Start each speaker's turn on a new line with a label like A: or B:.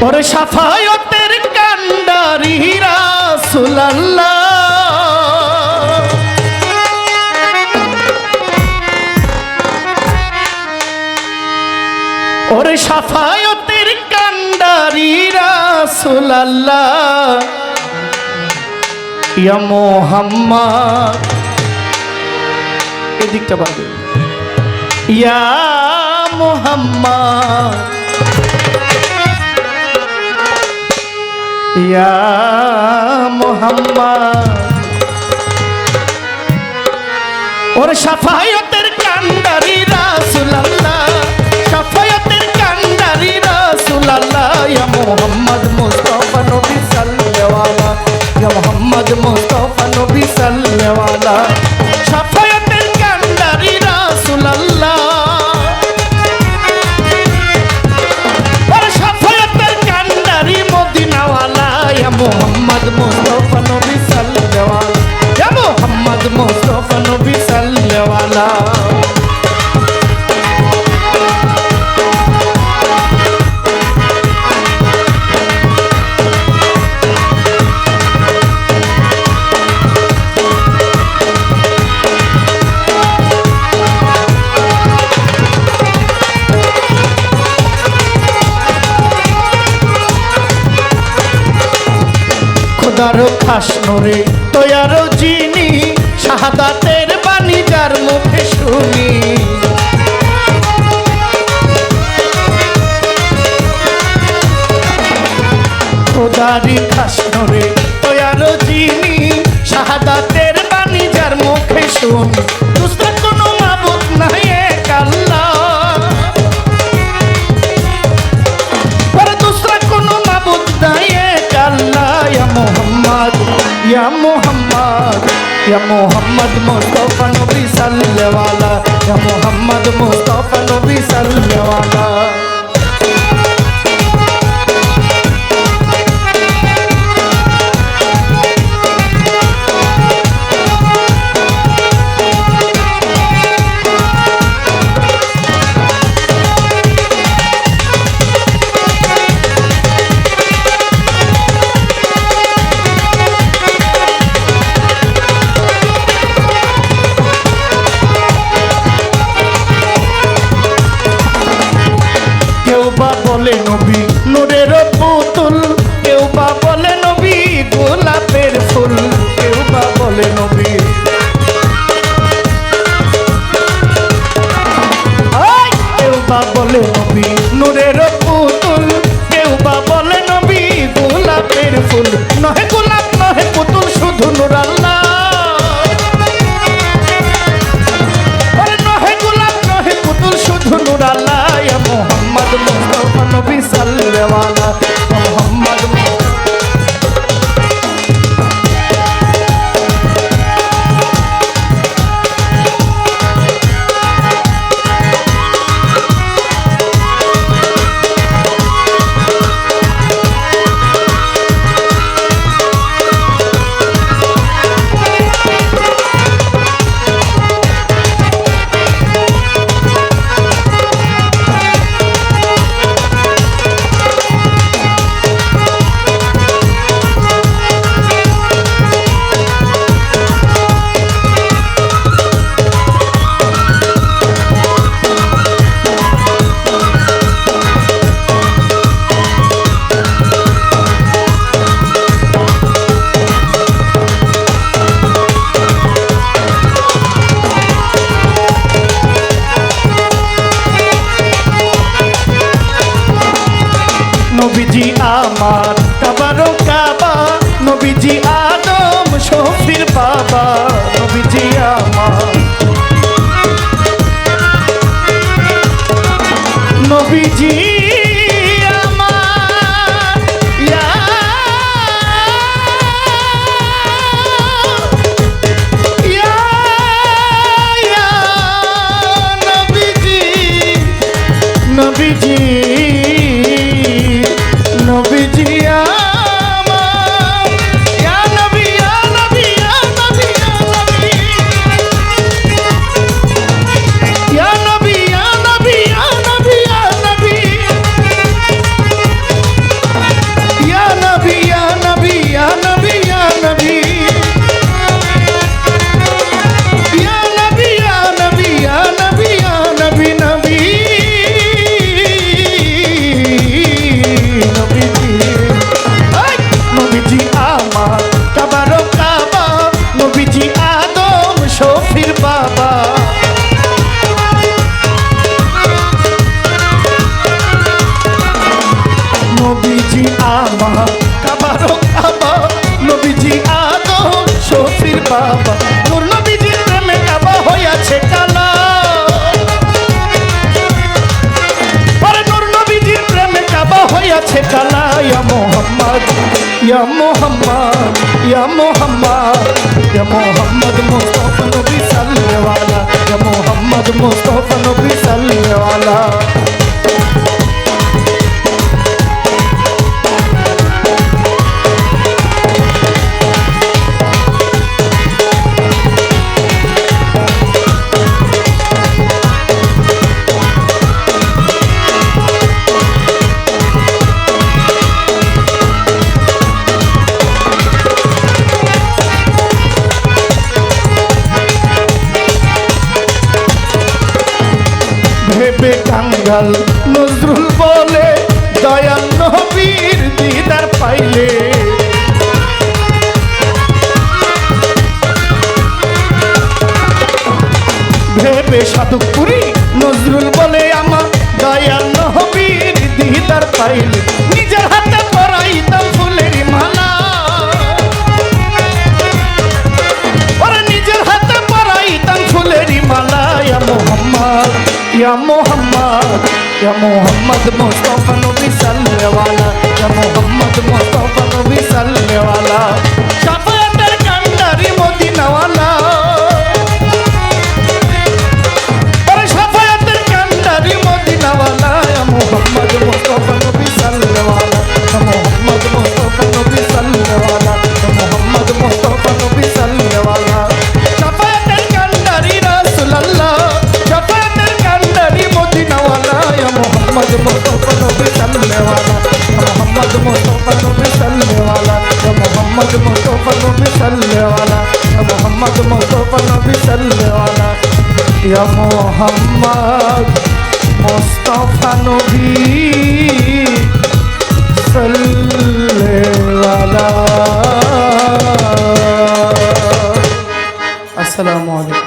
A: ওরে শাফায়াতের কান্ডারি রাসূলুল্লাহ ওরে শাফায়াতের কান্ডারি রাসূলুল্লাহ ইয়া মুহাম্মদ এদিকটা বাড়বে ইয়া মুহাম্মদ ইয়া মুহাম্মদ ওরে শাফায়াতের কান্ডারি রাসূলুল্লাহ শাফায়াতের কান্ডারি রাসূলুল্লাহ ইয়া মুহাম্মদ মুস্তাফা নবী সাল্লাল্লাহু আলাইহি ইয়া মুহাম্মদ মুস্তাফা নবী সাল্লাল্লাহু আলাইহি শাফায়াতের কান্ডারি রাসূলুল্লাহ ওরে শাফায়াতের কান্ডারি মদিনাওয়ালা ইয়া মুহাম্মদ মুস্তাফা নবী সাল্লাল্লাহু আলাইহি ইয়া মুহাম্মদ মুস্তাফা নবী সাল্লাল্লাহু আলাইহি খোদারো খাস নূরে তৈয়ারো যিনি শাহাদাতের বাণী যার মুখে শুনি খোদারি খাস নূরে তৈয়ারো যিনি শাহাদাতের বাণী যার মুখে শুনি দুসরা কোনো মাবুদ নাই এক আল্লাহ পরে দুসরা কোনো মাবুদ নাই এক আল্লাহ ইয়া মুহাম্মদ ইয়া মুহাম্মদ ইয়া মুহাম্মদ মুস্তাফা নবী সাল্লাল্লাহু আলাইহি ইয়া মুহাম্মদ মুস্তাফা নবী সাল্লাল্লাহু আলাইহি বলে নবী নূরের পুতুল কেউ বা বলে নবী গোলাপের ফুল কেউ বা বলে নবী কেউ বা বলে নবী নূরের পুতুল কেউ বা বলে নবী গোলাপের ফুল নহে গোলাপ নহে পুতুল শুধু নূর আল্লাহ নহে গোলাপ নহে পুতুল শুধু নূর আল্লাহ ইয়া মুহাম্মদ মুস্তাফা নবী সাল্লাল্লাহু আলাইহি মুহাম্মদ নবীজি আমার কাবারো কাবা নবীজি আদম শফির বাবা নবীজি আমার নবীজি নবীজি নবীজি আমার ইয়া নবী ইয়া নবী ইয়া নবী ইয়া নবী ইয়া নবী ইয়া নবী ইয়া নবী ইয়া নবী নবীজি আমার কাবারও কাবা, নবীজি আদম শফির বাবা, নূর নবীজির প্রেমে কাবা হইয়াছে কালা। আরে নূর নবীজির প্রেমে কাবা হইয়াছে কালা। ইয়া মোহাম্মদ, ইয়া মোহাম্মদ, ইয়া মোহাম্মদ, ইয়া মোহাম্মদ মুস্তাফা নবী সাল্লাল্লাহু, ইয়া মোহাম্মদ মুস্তাফা নবী সাল্লাল্লাহু। ভেবে কাঙ্গাল নজরুল বলে দয়াল নবীর দিদার পাইলে। ভেবে সাধুপুরি নজরুল বলে আমার দয়াল নবীর দিদার পাইলে, নিজের হাতে পরাইতাম ফুলের মালা। ওরে নিজের হাতে পরাইতাম ফুলের মালা। ইয়া মোহাম্মদ, ইয়া মোহাম্মদ, ইয়া মোহাম্মদ মুস্তাফা নবী সাল্লাল্লাহু, ইয়া মোহাম্মদ মুস্তাফা নবী সাল্লাল্লাহু। শাফায়াতের কান্ডারি মদিনাওয়ালা, আরে শাফায়াতের কান্ডারি মদিনাওয়ালা। ইয়া মোহাম্মদ মুস্তাফা নবী সাল্লাল্লাহু, ইয়া মোহাম্মদ মুস্তাফা নবী সাল্লাল্লাহু, ইয়া মোহাম্মদ মুস্তাফা নবী সাল্লাল্লাহু। শাফায়াতের কান্ডারি রাসূলুল্লাহ, শাফায়াতের কান্ডারি মদিনাওয়ালা। ইয়া মোহাম্মদ মুস্তাফা নবী সাল্লাল্লাহু, ইয়া মোহাম্মদ মুস্তাফা নবী সাল্লাল্লাহু, ইয়া মোহাম্মদ মুস্তাফা নবী সাল্লাল্লাহু, ইয়া মোহাম্মদ মুস্তাফা নবী সাল্লাল্লাহু, ইয়া মোহাম্মদ মুস্তাফা নবী সাল্লাল্লাহু। আসসালামু আলাইকুম।